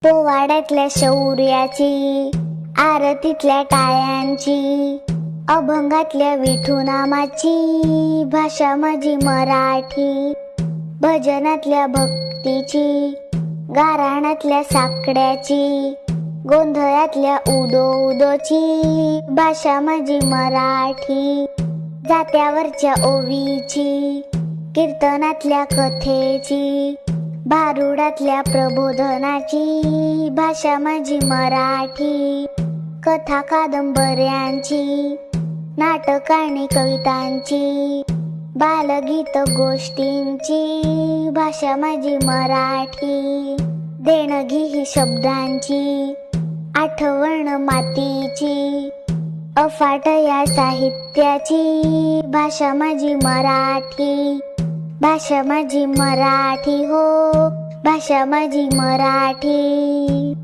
पोवाड्यातल्या शौर्याची, आरतीतल्या टाळ्यांची, अभंगातल्या विठुनामाची भाषा माझी मराठी. भजनातल्या भक्तीची, गाराणातल्या साकड्याची, गोंधळातल्या उदो उदोची भाषा माझी मराठी. जात्यावरच्या ओवीची, कीर्तनातल्या कथेची, भारुडातल्या प्रबोधनाची भाषा माझी मराठी. कथा कादंबऱ्यांची, नाटक आणि कवितांची, बालगीत गोष्टींची भाषा माझी मराठी. देणगी ही शब्दांची, आठवण मातीची, अफाट या साहित्याची भाषा माझी मराठी. भाषा माझी मराठी हो, भाषा माझी मराठी.